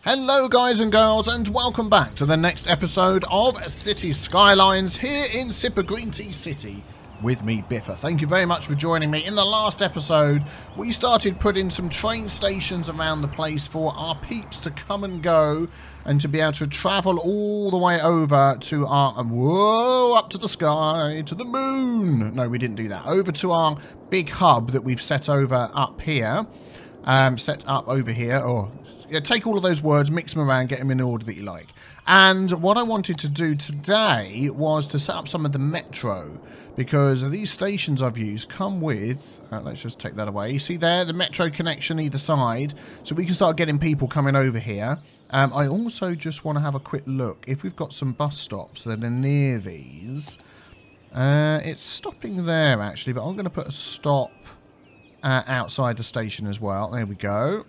Hello guys and girls, and welcome back to the next episode of Cities Skylines here in SipaGREENTea Citea with me, Biffa. Thank you very much for joining me. In the last episode, we started putting some train stations around the place for our peeps to come and go and to be able to travel all the way over to our, whoa, up to the sky, to the moon. No, we didn't do that. Over to our big hub that we've set over up here. Set up over here, or yeah, take all of those words, mix them around, get them in the order that you like. And what I wanted to do today was to set up some of the metro, because these stations I've used come with, let's just take that away. You see there, the metro connection either side, so we can start getting people coming over here. I also just want to have a quick look if we've got some bus stops that are near these. It's stopping there actually, but I'm going to put a stop outside the station as well. There we go.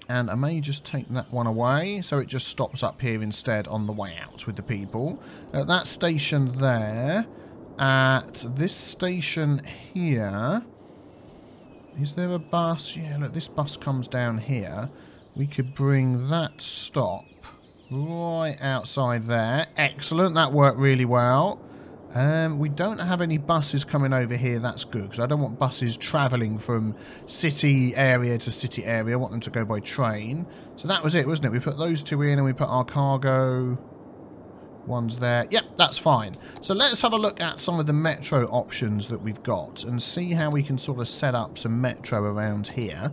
And I may just take that one away, so it just stops up here instead on the way out with the people. At that station there, at this station here, is there a bus? Yeah, look, this bus comes down here. We could bring that stop right outside there. Excellent, that worked really well. We don't have any buses coming over here. That's good, because I don't want buses travelling from city area to city area. I want them to go by train. So that was it, wasn't it? We put those two in and we put our cargo ones there. Yep, that's fine. So let's have a look at some of the metro options that we've got and see how we can sort of set up some metro around here.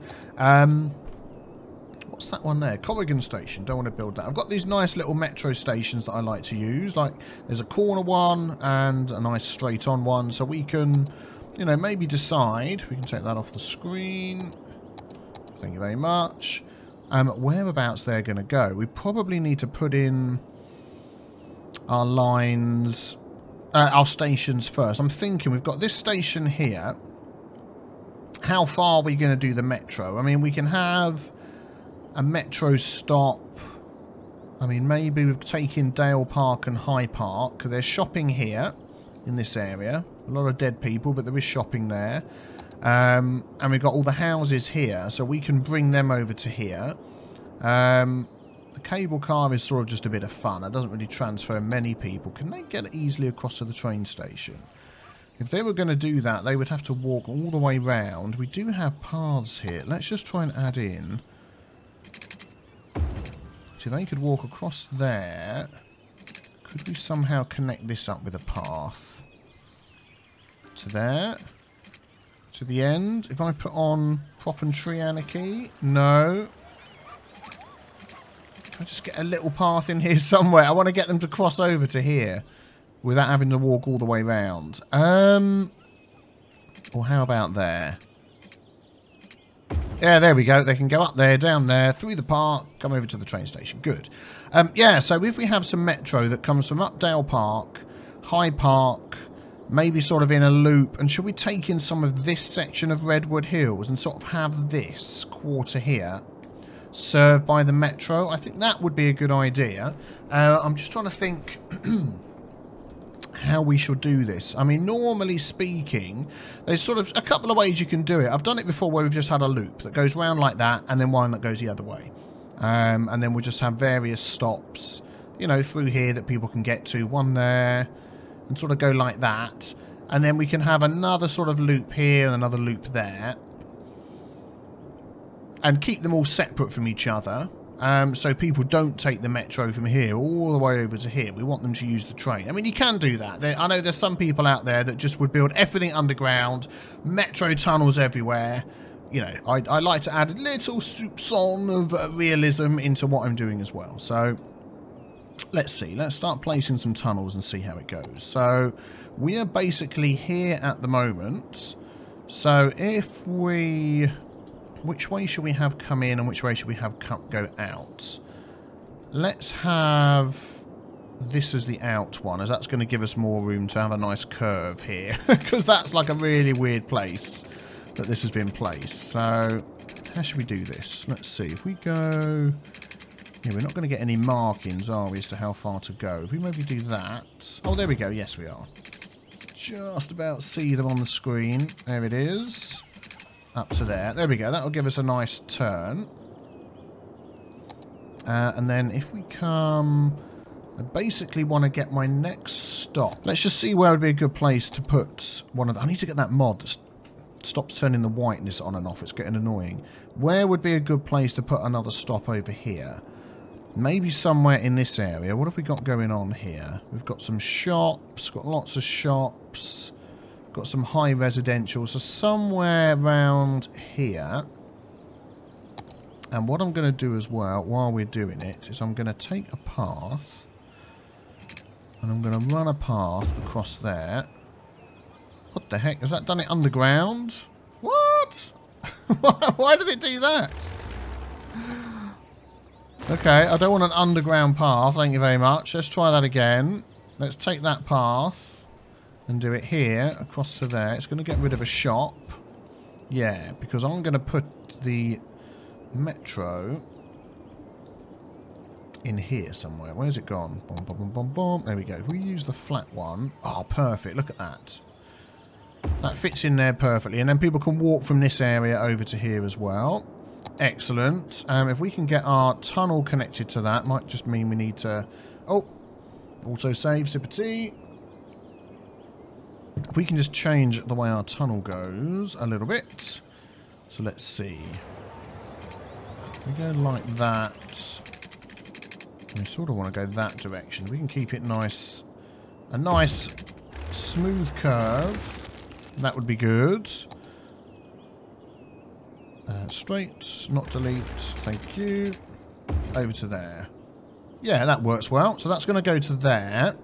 What's that one there? Corrigan Station. Don't want to build that. I've got these nice little metro stations that I like to use. Like, there's a corner one and a nice straight on one. So we can, you know, maybe decide. We can take that off the screen. Thank you very much. Whereabouts they're going to go. We probably need to put in our lines, our stations first. I'm thinking we've got this station here. How far are we going to do the metro? I mean, we can have a metro stop. I mean, maybe we've taken Dale Park and High Park. There's shopping here in this area. A lot of dead people, but there is shopping there. And we've got all the houses here, so we can bring them over to here. The cable car is sort of just a bit of fun. It doesn't really transfer many people. Can they get easily across to the train station? If they were going to do that, they would have to walk all the way round. We do have paths here. Let's just try and add in. So they could walk across there. Could we somehow connect this up with a path? To there. To the end. If I put on Prop and Tree Anarchy. No. Can I just get a little path in here somewhere? I want to get them to cross over to here without having to walk all the way round. Or how about there? Yeah, there we go. They can go up there, down there, through the park, come over to the train station. Good. Yeah, so if we have some metro that comes from Updale Park, High Park, maybe sort of in a loop, and should we take in some of this section of Redwood Hills and sort of have this quarter here served by the metro? I think that would be a good idea. I'm just trying to think how we should do this. I mean, normally speaking, there's sort of a couple of ways you can do it. I've done it before where we've just had a loop that goes round like that and then one that goes the other way. And then we'll just have various stops, you know, through here that people can get to. One there and sort of go like that. And then we can have another sort of loop here and another loop there. And keep them all separate from each other. So people don't take the metro from here all the way over to here. We want them to use the train. I mean, you can do that. I know there's some people out there that just would build everything underground, metro tunnels everywhere. You know, I like to add a little soupçon of realism into what I'm doing as well. So let's see. Let's start placing some tunnels and see how it goes. So we are basically here at the moment. So if we... Which way should we have come in and which way should we have go out? Let's have this as the out one, as that's going to give us more room to have a nice curve here. Because that's like a really weird place that this has been placed. So, how should we do this? Let's see. If we go... Yeah, we're not going to get any markings, are we, as to how far to go. If we maybe do that... Oh, there we go. Yes, we are. Just about see them on the screen. There it is. Up to there. There we go. That'll give us a nice turn. And then if we come... I basically want to get my next stop. Let's just see where would be a good place to put one of the... I need to get that mod that stops turning the whiteness on and off. It's getting annoying. Where would be a good place to put another stop over here? Maybe somewhere in this area. What have we got going on here? We've got some shops. Got lots of shops. Got some high residential. So somewhere around here. And what I'm going to do as well, while we're doing it, is I'm going to take a path. And I'm going to run a path across there. What the heck? Has that done it underground? What? Why did it do that? Okay, I don't want an underground path. Thank you very much. Let's try that again. Let's take that path and do it here, across to there. It's going to get rid of a shop. Yeah, because I'm going to put the metro in here somewhere. Where's it gone? Boom, boom, boom, boom, boom. There we go. If we use the flat one... Oh, perfect. Look at that. That fits in there perfectly. And then people can walk from this area over to here as well. Excellent. If we can get our tunnel connected to that, might just mean we need to... Oh, auto save, sip of tea. If we can just change the way our tunnel goes a little bit. So let's see. We go like that. We sort of want to go that direction. We can keep it nice. A nice smooth curve. That would be good. Straight, not delete. Thank you. Over to there. Yeah, that works well. So that's going to go to there.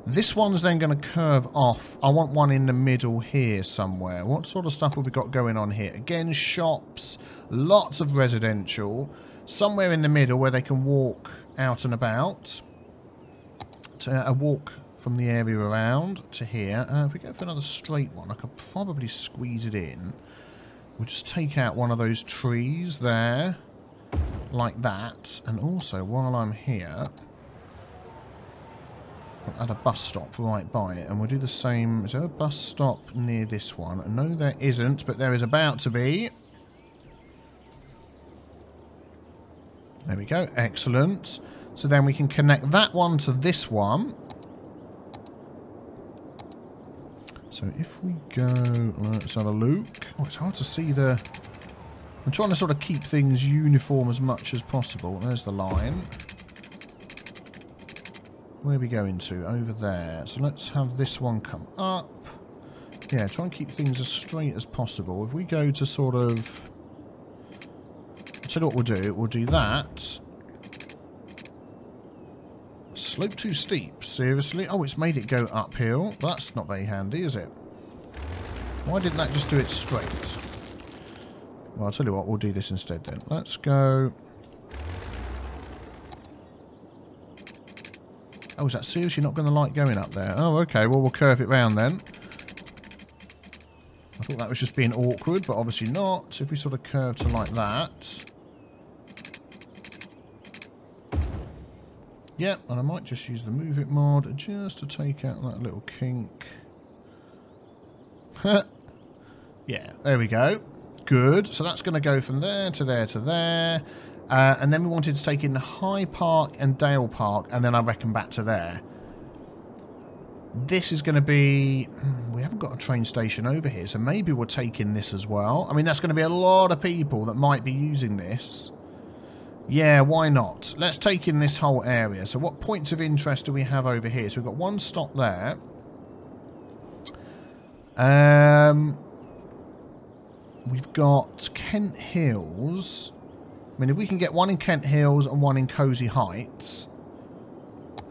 This one's then going to curve off. I want one in the middle here somewhere. What sort of stuff have we got going on here? Again, shops. Lots of residential. Somewhere in the middle where they can walk out and about. A walk from the area around to here. If we go for another straight one, I could probably squeeze it in. We'll just take out one of those trees there. Like that. And also, while I'm here, I'll add a bus stop right by it. And we'll do the same. Is there a bus stop near this one? No, there isn't, but there is about to be. There we go. Excellent. So then we can connect that one to this one. So if we go... Let's have a look. Oh, it's hard to see the... I'm trying to sort of keep things uniform as much as possible. There's the line. Where are we going to? Over there. So let's have this one come up. Yeah, try and keep things as straight as possible. If we go to sort of... I'll tell you what we'll do. We'll do that. Slope too steep. Seriously? Oh, it's made it go uphill. That's not very handy, is it? Why didn't that just do it straight? Well, I'll tell you what. We'll do this instead then. Let's go... Oh, is that seriously not going to like going up there? Oh, okay. Well, we'll curve it round then. I thought that was just being awkward, but obviously not. So if we sort of curve to like that... Yeah, and I might just use the move it mod just to take out that little kink. Yeah, there we go. Good. So that's going to go from there to there to there. And then we wanted to take in High Park and Dale Park, and then I reckon back to there. This is going to be... we haven't got a train station over here, so maybe we'll take in this as well. I mean, that's going to be a lot of people that might be using this. Yeah, why not? Let's take in this whole area. So what points of interest do we have over here? So we've got one stop there. We've got Kent Hills. I mean, if we can get one in Kent Hills and one in Cozy Heights,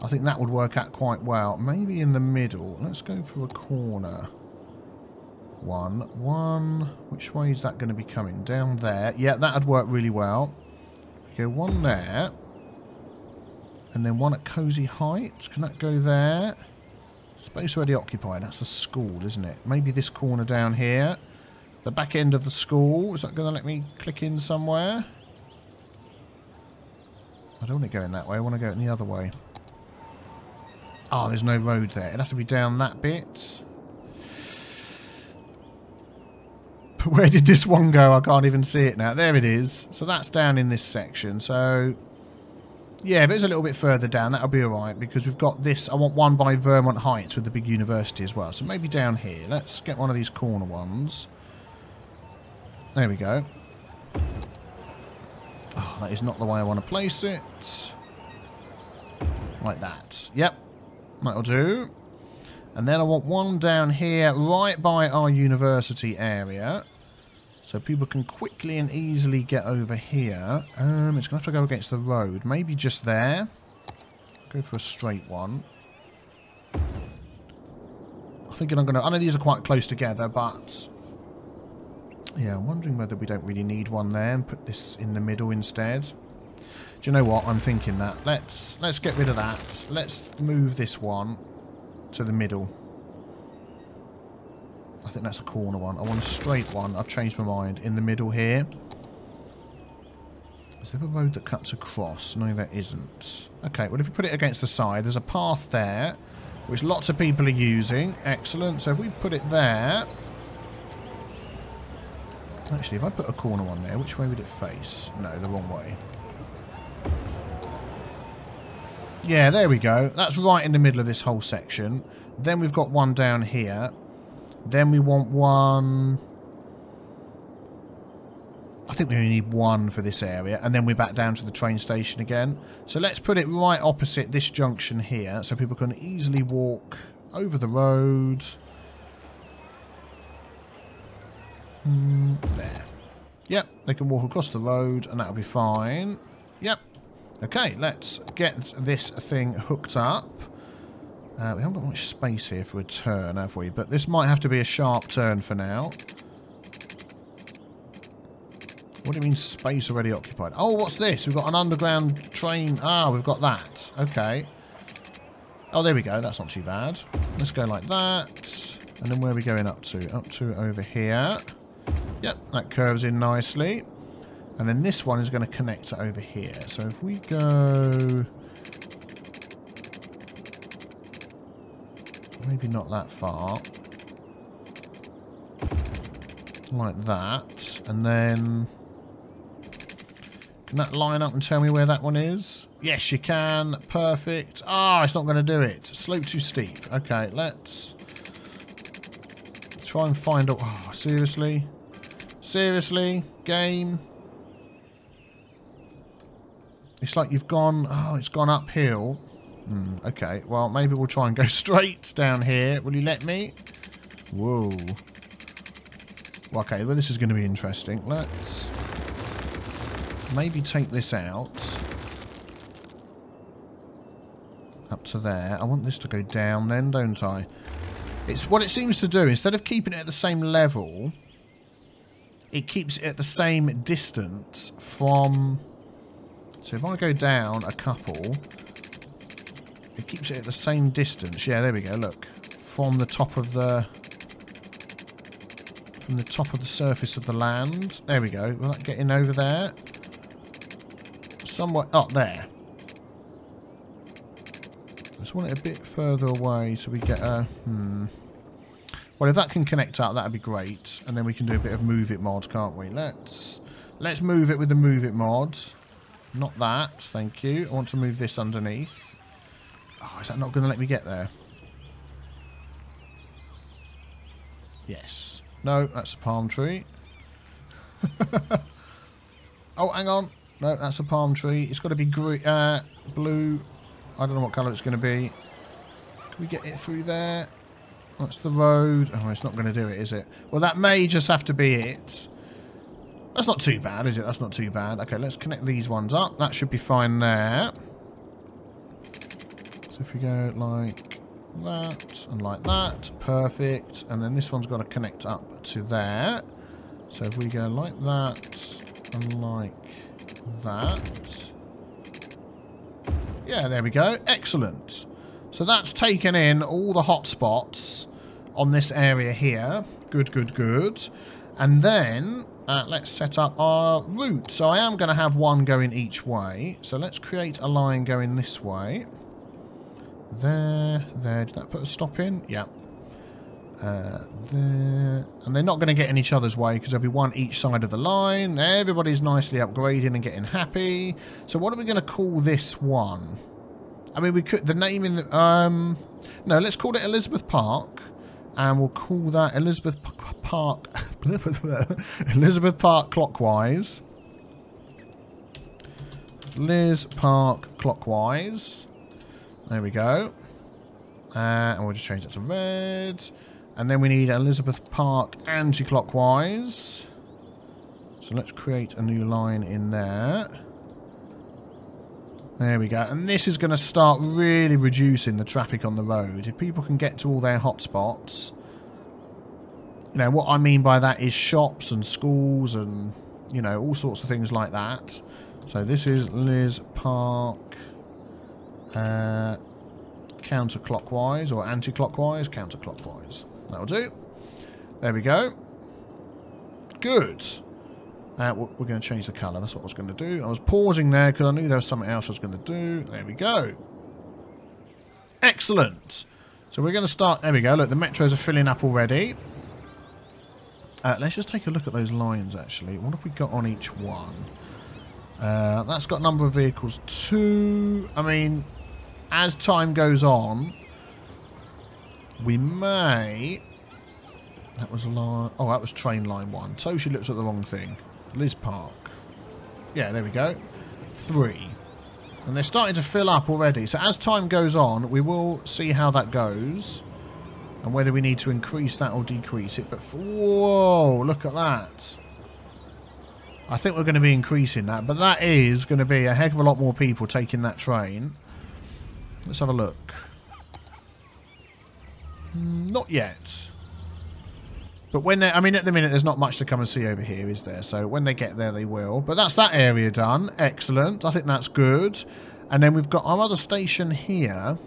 I think that would work out quite well. Maybe in the middle. Let's go for a corner. One. Which way is that going to be coming? Down there. Yeah, that would work really well. Go one there. And then one at Cozy Heights. Can that go there? Space already occupied. That's a school, isn't it? Maybe this corner down here. The back end of the school. Is that going to let me click in somewhere? I don't want to go in that way. I want to go in the other way. Oh, there's no road there. It'd have to be down that bit. But where did this one go? I can't even see it now. There it is. So that's down in this section. So Yeah, but it's a little bit further down. That'll be alright, because we've got this. I want one by Vermont Heights with the big university as well. So maybe down here. Let's get one of these corner ones. There we go. Oh, that is not the way I want to place it. Like that. Yep. That'll do. And then I want one down here right by our university area. So people can quickly and easily get over here. It's going to have to go against the road. Maybe just there. Go for a straight one. I'm thinking I'm going to... I know these are quite close together, but... Yeah, I'm wondering whether we don't really need one there and put this in the middle instead. Do you know what? I'm thinking that. Let's get rid of that. Let's move this one to the middle. I think that's a corner one. I want a straight one. I've changed my mind. In the middle here. Is there a road that cuts across? No, there isn't. Okay, well, if we put it against the side, there's a path there, which lots of people are using. Excellent. So if we put it there... Actually, if I put a corner one there, which way would it face? No, the wrong way. Yeah, there we go. That's right in the middle of this whole section. Then we've got one down here. Then we want one... I think we only need one for this area. And then we're back down to the train station again. So let's put it right opposite this junction here, so people can easily walk over the road. There. Yep, they can walk across the road and that'll be fine. Yep. Okay, let's get this thing hooked up. We haven't got much space here for a turn, have we? But this might have to be a sharp turn for now. What do you mean space already occupied? Oh, what's this? We've got an underground train. Ah, we've got that. Okay. Oh, there we go. That's not too bad. Let's go like that. And then where are we going up to? Up to over here. Yep, that curves in nicely. And then this one is going to connect to over here. So if we go... Maybe not that far. Like that. And then... Can that line up and tell me where that one is? Yes, you can. Perfect. Ah, it's not going to do it. Slope too steep. Okay, let's... Try and find a... Oh, seriously? Seriously? Game? It's like you've gone... Oh, it's gone uphill. Okay, well, maybe we'll try and go straight down here. Will you let me? Whoa. Okay, well, this is going to be interesting. Let's maybe take this out. Up to there. I want this to go down then, don't I? It's what it seems to do. Instead of keeping it at the same level, it keeps it at the same distance from... So if I go down a couple... It keeps it at the same distance. Yeah, there we go. Look, from the top of the surface of the land. There we go. Will that get in over there? Somewhat up there. I just want it a bit further away so we get a. Well, if that can connect up, that'd be great. And then we can do a bit of move it mod, can't we? Let's move it with the move it mod. Not that. Thank you. I want to move this underneath. Oh, is that not going to let me get there? Yes. No, that's a palm tree. Oh, hang on. No, that's a palm tree. It's got to be blue. I don't know what colour it's going to be. Can we get it through there? That's the road. Oh, it's not going to do it, is it? Well, that may just have to be it. That's not too bad, is it? That's not too bad. Okay, let's connect these ones up. That should be fine there. So if we go like that and like that, perfect. And then this one's got to connect up to there. So if we go like that and like that. Yeah, there we go. Excellent. So that's taken in all the hot spots on this area here. Good, good, good. And then let's set up our route. So I am going to have one going each way. So let's create a line going this way. There. Did that put a stop in? Yeah. There. And they're not going to get in each other's way because there'll be one each side of the line. Everybody's nicely upgrading and getting happy. So what are we going to call this one? I mean, we could... The name in the... no, let's call it Elizabeth Park. And we'll call that Elizabeth Park... Elizabeth Park clockwise. Liz Park clockwise. There we go. And we'll just change that to red. And then we need Elizabeth Park anti-clockwise. So let's create a new line in there. There we go. And this is going to start really reducing the traffic on the road. If people can get to all their hotspots. You know, what I mean by that is shops and schools and, you know, all sorts of things like that. So this is Liz Park counterclockwise or anti-clockwise. Counterclockwise. That'll do. There we go. Good. We're going to change the colour. That's what I was going to do. I was pausing there because I knew there was something else I was going to do. There we go. Excellent. So we're going to start... There we go. Look, the metros are filling up already. Let's just take a look at those lines, actually. What have we got on each one? That's got number of vehicles 2. I mean, as time goes on, we may... That was line... Oh, that was train line 1. So she looks at the wrong thing. Liz Park. Yeah, there we go. 3. And they're starting to fill up already. So as time goes on, we will see how that goes. And whether we need to increase that or decrease it. But, whoa, look at that. I think we're going to be increasing that. But that is going to be a heck of a lot more people taking that train. Let's have a look. Not yet. But when they, I mean, at the minute, there's not much to come and see over here, is there? So when they get there, they will. But that's that area done. Excellent. I think that's good. And then we've got our other station here.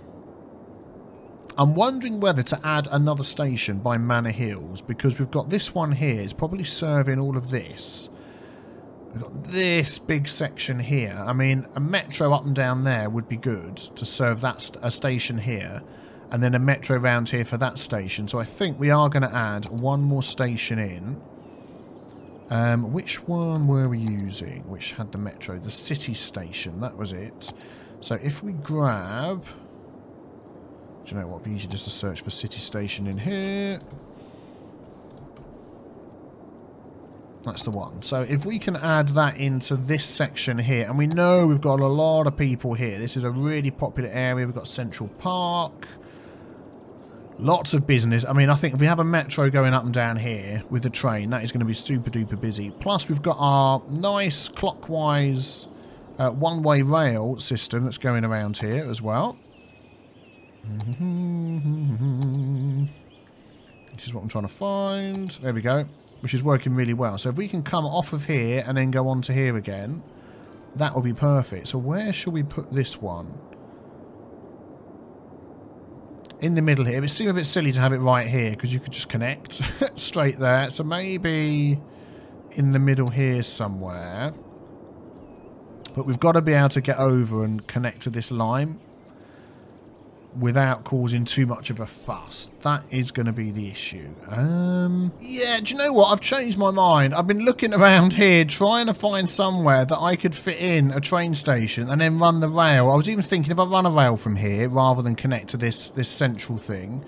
I'm wondering whether to add another station by Manor Hills, because we've got this one here. It's probably serving all of this. We've got this big section here. I mean, a metro up and down there would be good to serve that a station here. And then a metro round here for that station. So I think we are going to add one more station in. Which one were we using? Which had the metro? The city station. That was it. So if we grab... Do you know what? It'd be easy just to search for city station in here. That's the one. So if we can add that into this section here. And we know we've got a lot of people here. This is a really popular area. We've got Central Park. Lots of business. I mean, I think if we have a metro going up and down here with the train, that is going to be super duper busy. Plus, we've got our nice clockwise one-way rail system that's going around here as well. Which is what I'm trying to find. There we go. Which is working really well. So if we can come off of here and then go on to here again, that will be perfect. So where shall we put this one? In the middle here. It seems a bit silly to have it right here because you could just connect straight there. So maybe in the middle here somewhere. But we've got to be able to get over and connect to this line without causing too much of a fuss. That is going to be the issue. Yeah, do you know what? I've changed my mind. I've been looking around here trying to find somewhere that I could fit in a train station and then run the rail. I was even thinking if I run a rail from here rather than connect to this central thing.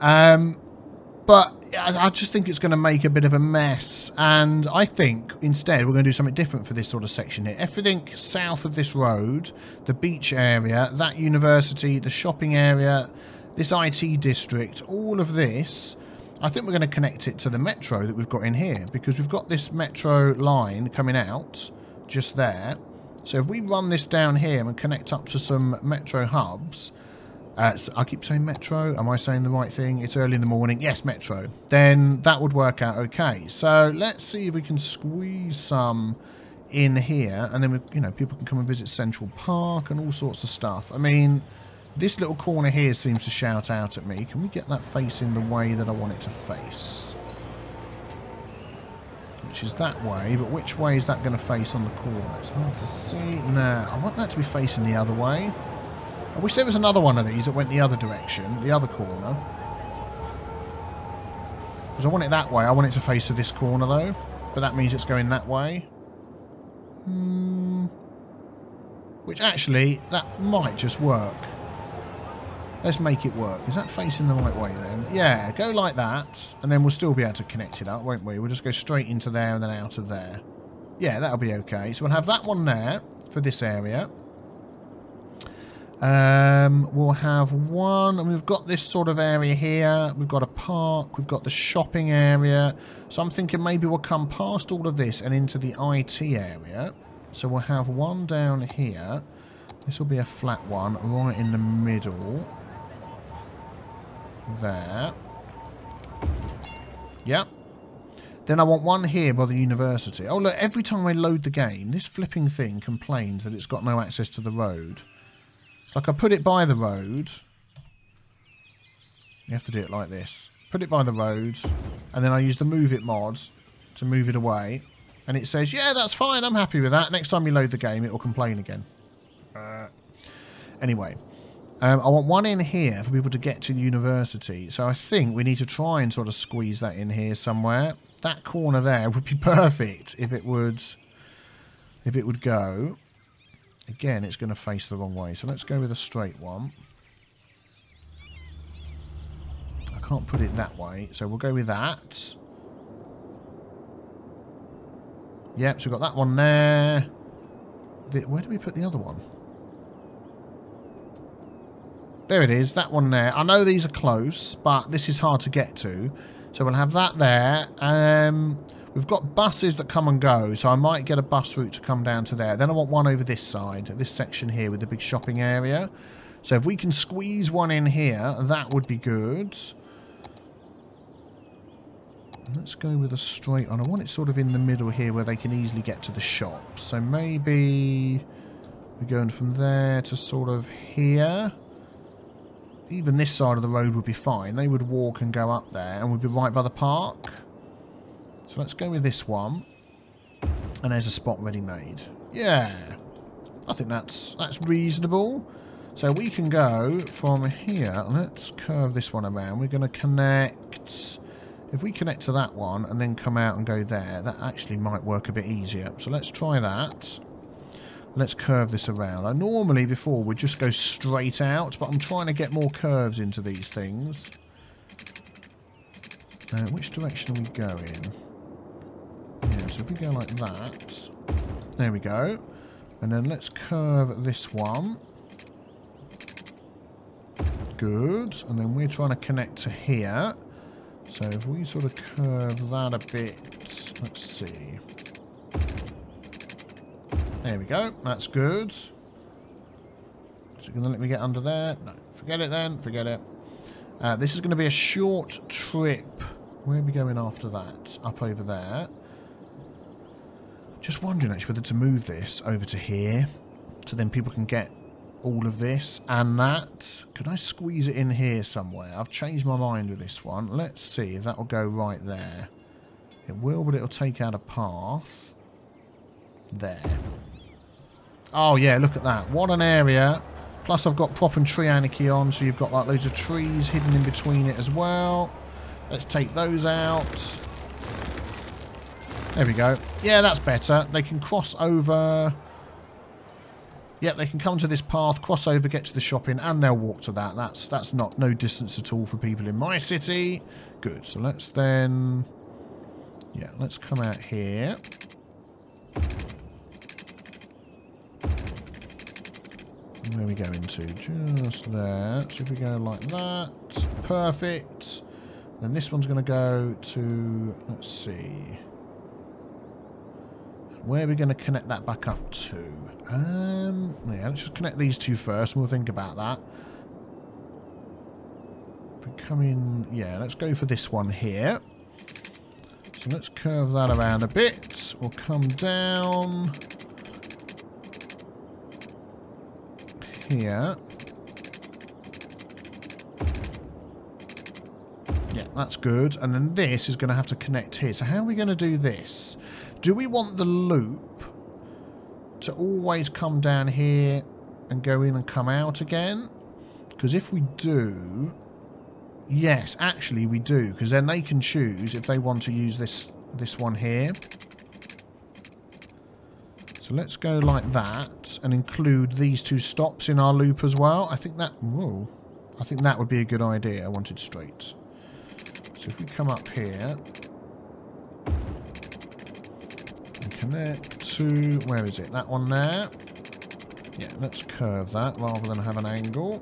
But I just think it's going to make a bit of a mess. And I think instead we're going to do something different for this sort of section here. Everything south of this road, the beach area, that university, the shopping area, this IT district, all of this, I think we're going to connect it to the metro that we've got in here. Because we've got this metro line coming out just there. So if we run this down here and connect up to some metro hubs... so I keep saying metro. Am I saying the right thing? It's early in the morning. Yes, metro. Then that would work out okay. So let's see if we can squeeze some in here. And then, you know, people can come and visit Central Park and all sorts of stuff. I mean, this little corner here seems to shout out at me. Can we get that facing the way that I want it to face? Which is that way. But which way is that going to face on the corner? It's hard to see. No, I want that to be facing the other way. I wish there was another one of these that went the other direction, the other corner. Because I want it that way. I want it to face to this corner, though. But that means it's going that way. Which, actually, that might just work. Let's make it work. Is that facing the right way, then? Yeah, go like that. And then we'll still be able to connect it up, won't we? We'll just go straight into there and then out of there. Yeah, that'll be okay. So we'll have that one there for this area. We'll have one, and we've got this sort of area here. We've got a park, we've got the shopping area. So I'm thinking maybe we'll come past all of this and into the IT area. So we'll have one down here. This will be a flat one right in the middle. There. Yep. Then I want one here by the university. Oh, look, every time I load the game, this flipping thing complains that it's got no access to the road. It's like I put it by the road. You have to do it like this. Put it by the road, and then I use the move it mod to move it away. And it says, yeah, that's fine, I'm happy with that. Next time you load the game, it will complain again. Anyway. I want one in here for people to get to the university. So I think we need to try and sort of squeeze that in here somewhere. That corner there would be perfect if it would go. Again, it's going to face the wrong way. So let's go with a straight one. I can't put it that way. So we'll go with that. Yep, so we've got that one there. Where do we put the other one? There it is, that one there. I know these are close, but this is hard to get to. So we'll have that there. We've got buses that come and go, so I might get a bus route to come down to there. Then I want one over this side, this section here with the big shopping area. So if we can squeeze one in here, that would be good. Let's go with a straight one. I want it sort of in the middle here where they can easily get to the shop. So maybe we're going from there to sort of here. Even this side of the road would be fine. They would walk and go up there and we'd be right by the park. So let's go with this one. And there's a spot ready made. Yeah. I think that's reasonable. So we can go from here. Let's curve this one around. We're going to connect. If we connect to that one and then come out and go there, that actually might work a bit easier. So let's try that. Let's curve this around. I normally before would just go straight out, but I'm trying to get more curves into these things. Which direction are we going? Yeah, so if we go like that. There we go. And then let's curve this one. Good. And then we're trying to connect to here. So if we sort of curve that a bit, let's see. There we go. That's good. Is it going to let me get under there? No. Forget it then. Forget it. This is going to be a short trip. Where are we going after that? Up over there. Just wondering actually whether to move this over to here. So then people can get all of this and that. Could I squeeze it in here somewhere? I've changed my mind with this one. Let's see if that will go right there. It will, but it will take out a path. There. Oh yeah, look at that. What an area. Plus I've got Prop and Tree Anarchy on, so you've got like loads of trees hidden in between it as well. Let's take those out. There we go. Yeah, that's better. They can cross over. Yep, they can come to this path, cross over, get to the shopping, and they'll walk to that. That's not no distance at all for people in my city. Good. So let's then... yeah, let's come out here. Where are we going to? Just there. So if we go like that. Perfect. And this one's going to go to... let's see. Where are we going to connect that back up to? Yeah, let's just connect these two first and we'll think about that. If we come in... yeah, let's go for this one here. So let's curve that around a bit. We'll come down... here. Yeah, that's good. And then this is going to have to connect here. So how are we going to do this? Do we want the loop to always come down here and go in and come out again? Because if we do, Yes, actually we do, because then they can choose if they want to use this one here. So let's go like that and include these 2 stops in our loop as well. I think that would be a good idea. I wanted straight. So if we come up here and connect to, where is it? That one there. Yeah, let's curve that rather than have an angle.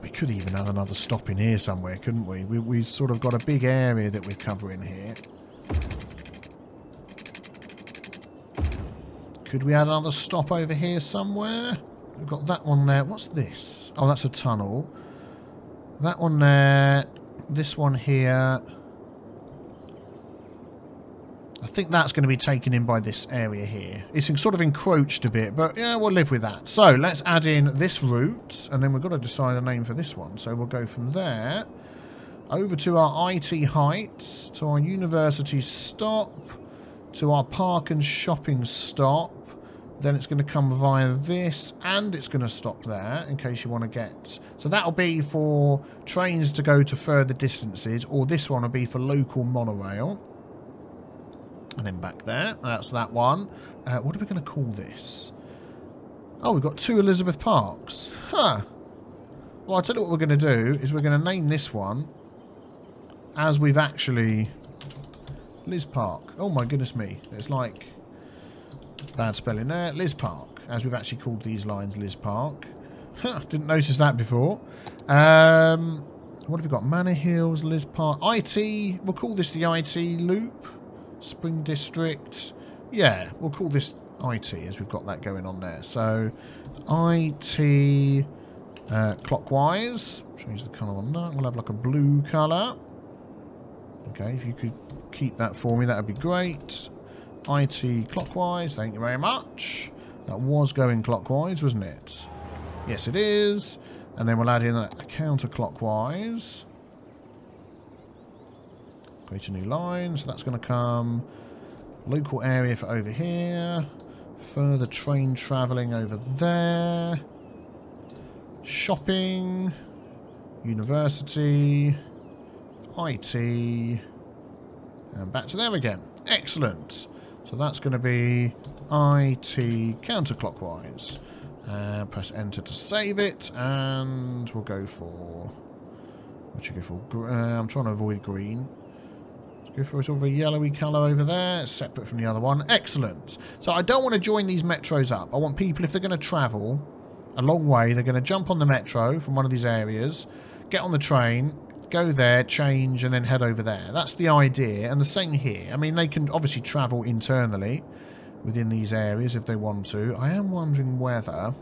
We could even have another stop in here somewhere, couldn't we? We've sort of got a big area that we're covering here. Could we add another stop over here somewhere? We've got that one there. What's this? Oh, that's a tunnel. That one there. This one here. I think that's going to be taken in by this area here. It's sort of encroached a bit, but yeah, we'll live with that. So let's add in this route, and then we've got to decide a name for this one. So we'll go from there over to our IT Heights, to our University stop, to our Park and Shopping stop. Then it's going to come via this, and it's going to stop there, in case you want to get... So that'll be for trains to go to further distances, or this one will be for local monorail. And then back there, that's that one. What are we going to call this? Oh, we've got 2 Elizabeth Parks. Huh. Well, I'll tell you what we're going to do, is we're going to name this one as we've actually... Liz Park. Oh my goodness me. It's like... Bad spelling there. Liz Park. As we've actually called these lines Liz Park. Huh, didn't notice that before. What have we got? Manor Hills, Liz Park. IT. We'll call this the IT Loop. Spring District. Yeah, we'll call this IT as we've got that going on there. So, IT clockwise. Change the colour on that. We'll have like a blue colour. Okay, if you could keep that for me, that would be great. IT clockwise, thank you very much. That was going clockwise, wasn't it? Yes, it is. And then we'll add in a counterclockwise. Create a new line, so that's going to come. Local area for over here. Further train travelling over there. Shopping. University. IT. And back to there again. Excellent. So that's going to be IT counterclockwise. Press enter to save it, and we'll go for... What should we go for? I'm trying to avoid green. Let's go for a sort of a yellowy colour over there, separate from the other one. Excellent. So I don't want to join these metros up. I want people, if they're going to travel a long way, they're going to jump on the metro from one of these areas, get on the train, go there, change, and then head over there. That's the idea, and the same here. I mean, they can obviously travel internally within these areas if they want to. I am wondering whether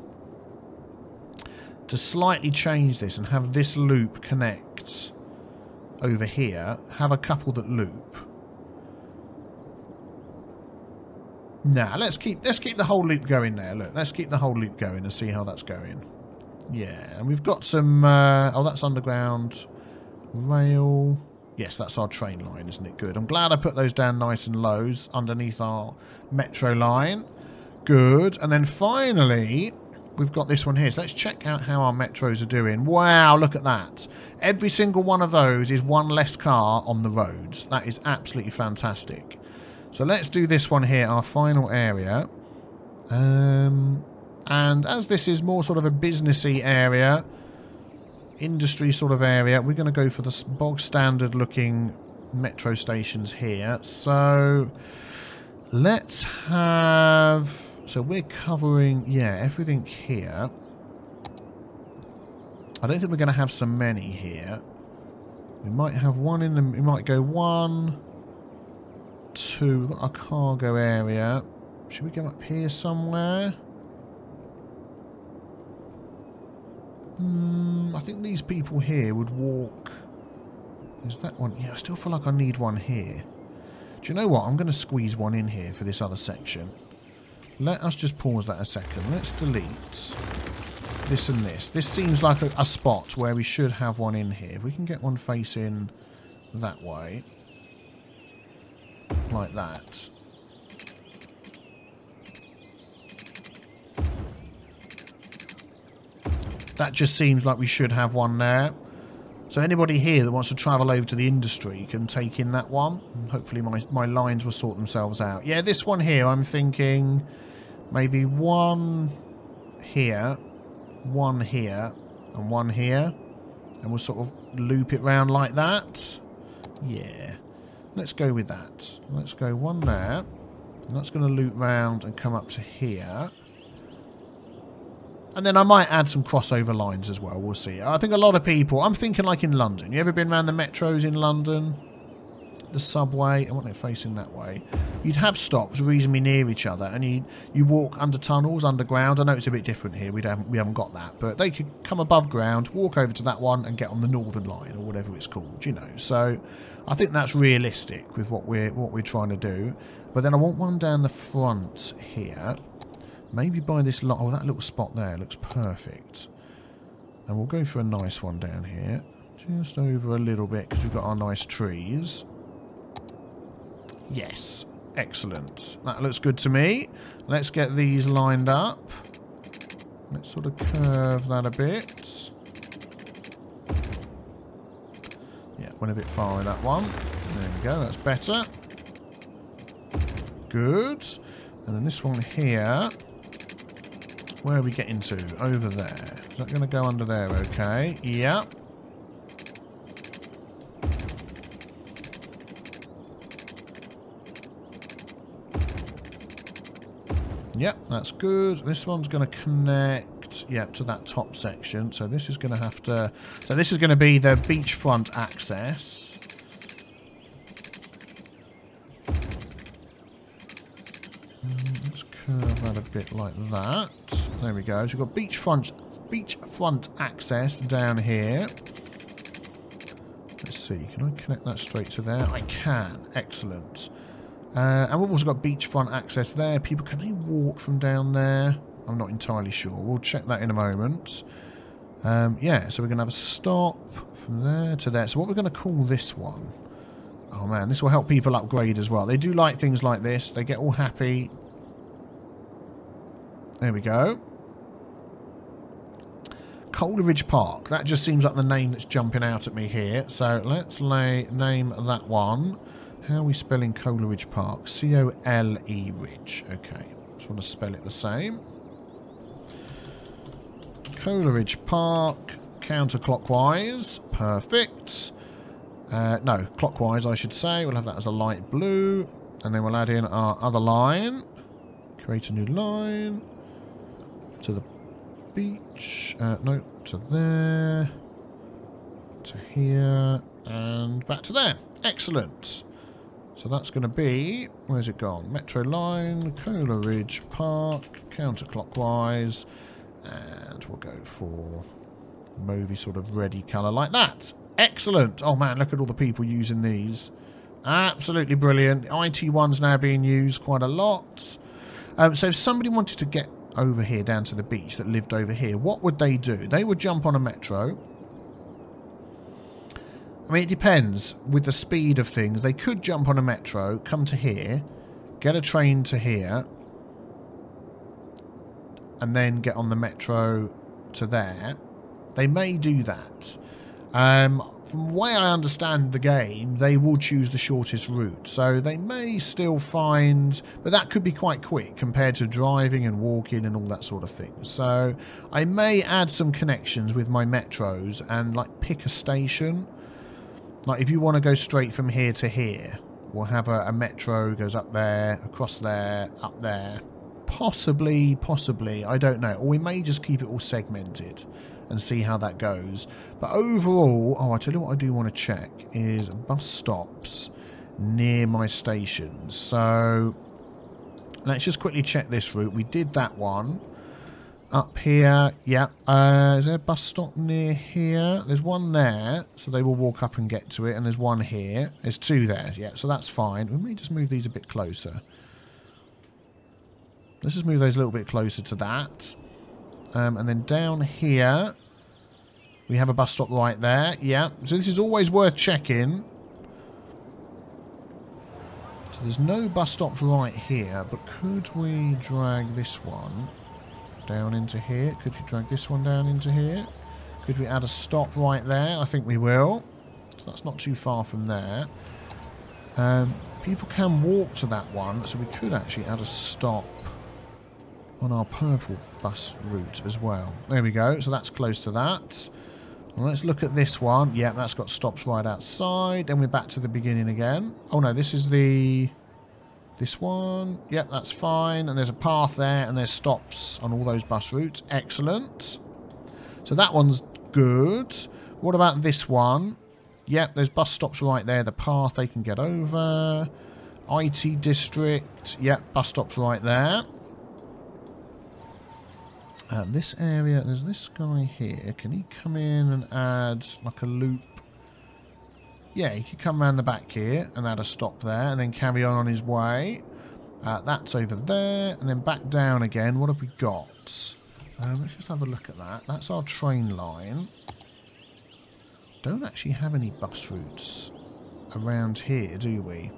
to slightly change this and have this loop connect over here, have a couple that loop. Nah, let's keep the whole loop going there. Look, let's keep the whole loop going and see how that's going. Yeah, and we've got some... oh, that's underground... Rail. Yes, that's our train line, isn't it? Good. I'm glad I put those down nice and lows underneath our metro line. Good. And then finally, we've got this one here. So let's check out how our metros are doing. Wow, look at that. Every single one of those is one less car on the roads. That is absolutely fantastic. So let's do this one here, our final area. And as this is more sort of a businessy area, industry sort of area, we're going to go for the bog standard looking metro stations here. So let's have, so we're covering, yeah, everything here. I don't think we're going to have so many here. We might have one in the, we might go 1, 2, we've got our cargo area. Should we go up here somewhere? I think these people here would walk. Is that one? Yeah, I still feel like I need one here. Do you know what? I'm going to squeeze one in here for this other section. Let us just pause that a second. Let's delete this and this. This seems like a spot where we should have one in here. If we can get one facing that way. Like that. That just seems like we should have one there. So anybody here that wants to travel over to the industry can take in that one. And hopefully my lines will sort themselves out. Yeah, this one here, I'm thinking maybe one here, one here, and one here. And we'll sort of loop it round like that. Yeah. Let's go with that. Let's go one there. And that's going to loop round and come up to here. And then I might add some crossover lines as well. We'll see. I think a lot of people... I'm thinking like in London. You ever been around the metros in London? The subway? I want it facing that way. You'd have stops reasonably near each other. And you walk under tunnels, underground. I know it's a bit different here. We haven't got that. But they could come above ground, walk over to that one and get on the Northern Line or whatever it's called, you know. So I think that's realistic with what we're trying to do. But then I want one down the front here. Maybe by this lot. Oh, that little spot there looks perfect. And we'll go for a nice one down here. Just over a little bit because we've got our nice trees. Yes. Excellent. That looks good to me. Let's get these lined up. Let's sort of curve that a bit. Yeah, went a bit far with that one. There we go. That's better. Good. And then this one here. Where are we getting to? Over there. Is that going to go under there? Okay. Yep. Yep, that's good. This one's going to connect, yep, to that top section. So this is going to have to... So this is going to be the beachfront access. Let's curve that a bit like that. There we go. So we've got beachfront access down here. Let's see. Can I connect that straight to there? I can. Excellent. And we've also got beachfront access there. People, can they walk from down there? I'm not entirely sure. We'll check that in a moment. Yeah, so we're going to have a stop from there to there. So what we're going to call this one... Oh man, this will help people upgrade as well. They do like things like this. They get all happy. There we go. Coleridge Park. That just seems like the name that's jumping out at me here. So let's name that one. How are we spelling Coleridge Park? C-O-L-E Ridge. Okay. Just want to spell it the same. Coleridge Park. Counterclockwise. Perfect. No, clockwise I should say. We'll have that as a light blue. And then we'll add in our other line. Create a new line. To the beach. No, to there. To here. And back to there. Excellent. So that's going to be... Where's it gone? Metro line. Coleridge Park. Counterclockwise. And we'll go for movie sort of ready colour like that. Excellent. Oh man, look at all the people using these. Absolutely brilliant. IT1's now being used quite a lot. So if somebody wanted to get over here down to the beach that lived over here, what would they do? They would jump on a metro. I mean, it depends with the speed of things. They could jump on a metro, come to here, get a train to here, and then get on the metro to there. They may do that. From the way I understand the game, they will choose the shortest route. So they may still find... But that could be quite quick compared to driving and walking and all that sort of thing. So I may add some connections with my metros and like pick a station. Like if you want to go straight from here to here, we'll have a metro goes up there, across there, up there. Possibly, I don't know. Or we may just keep it all segmented and see how that goes. But overall, oh, I tell you what I do want to check is bus stops near my stations. So let's just quickly check this route. We did that one. Up here, yeah. Is there a bus stop near here? There's one there, so they will walk up and get to it. And there's one here. There's two there, yeah, so that's fine. We may just move these a bit closer. Let's just move those a little bit closer to that. And then down here, we have a bus stop right there. Yeah, so this is always worth checking. So there's no bus stops right here, but could we drag this one down into here. Could you drag this one down into here? Could we add a stop right there? I think we will. So that's not too far from there. People can walk to that one, so we could actually add a stop on our purple bus route as well. There we go. So that's close to that. Well, let's look at this one. Yeah, that's got stops right outside. Then we're back to the beginning again. Oh no, this is the... This one. Yep, that's fine. And there's a path there, and there's stops on all those bus routes. Excellent. So that one's good. What about this one? Yep, there's bus stops right there. The path they can get over. IT district. Yep, bus stops right there. This area, there's this guy here. Can he come in and add like a loop? Yeah, he could come around the back here and add a stop there and then carry on his way. That's over there. And then back down again. What have we got? Let's just have a look at that. That's our train line. Don't actually have any bus routes around here, do we?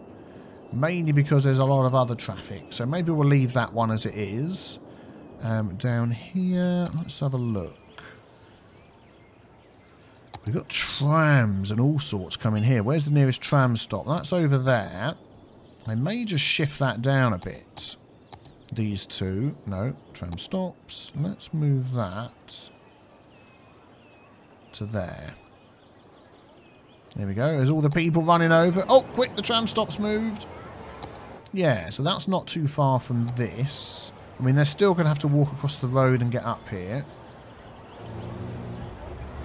Mainly because there's a lot of other traffic. So maybe we'll leave that one as it is. Down here, let's have a look. We've got trams and all sorts coming here. Where's the nearest tram stop? That's over there. I may just shift that down a bit. These two. No, tram stops. Let's move that to there. There we go. There's all the people running over. Oh, quick, the tram stops moved. Yeah, so that's not too far from this. I mean, they're still going to have to walk across the road and get up here.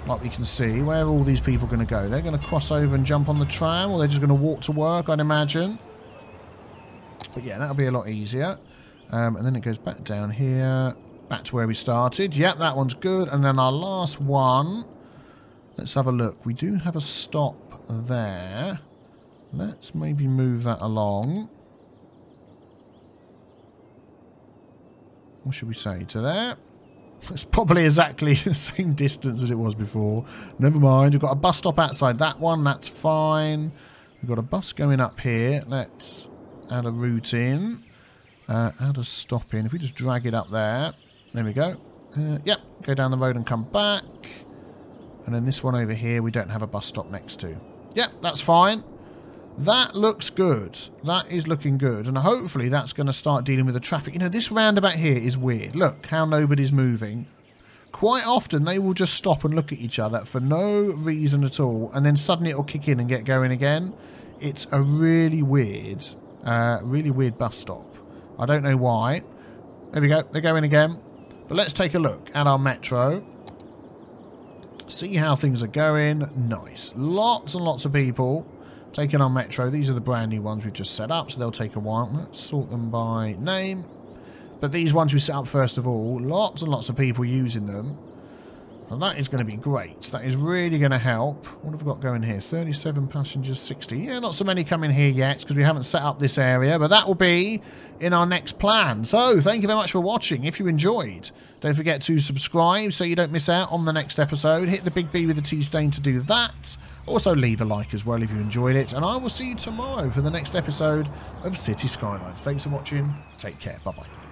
Like we can see, where are all these people going to go? They're going to cross over and jump on the tram, or they're just going to walk to work, I'd imagine. But yeah, that'll be a lot easier. And then it goes back down here, back to where we started. Yep, that one's good. And then our last one, let's have a look. We do have a stop there. Let's maybe move that along. What should we say? To there? It's probably exactly the same distance as it was before. Never mind. We've got a bus stop outside that one. That's fine. We've got a bus going up here. Let's add a route in. Add a stop in. If we just drag it up there. There we go. Yep. Go down the road and come back. And then this one over here we don't have a bus stop next to. Yep. That's fine. That looks good. That is looking good. And hopefully that's going to start dealing with the traffic. You know, this roundabout here is weird. Look how nobody's moving. Quite often they will just stop and look at each other for no reason at all. And then suddenly it will kick in and get going again. It's a really weird bus stop. I don't know why. There we go. They're going again. But let's take a look at our metro. See how things are going. Nice. Lots and lots of people taking our metro. These are the brand new ones we've just set up, so they'll take a while. Let's sort them by name. But these ones we set up first of all, lots and lots of people using them. And that is going to be great. That is really going to help. What have we got going here? 37 passengers, 60. Yeah, not so many coming here yet because we haven't set up this area, but that will be in our next plan. So, thank you very much for watching. If you enjoyed, don't forget to subscribe so you don't miss out on the next episode. Hit the big B with the T stain to do that. Also, leave a like as well if you enjoyed it. And I will see you tomorrow for the next episode of Cities Skylines. Thanks for watching. Take care. Bye-bye.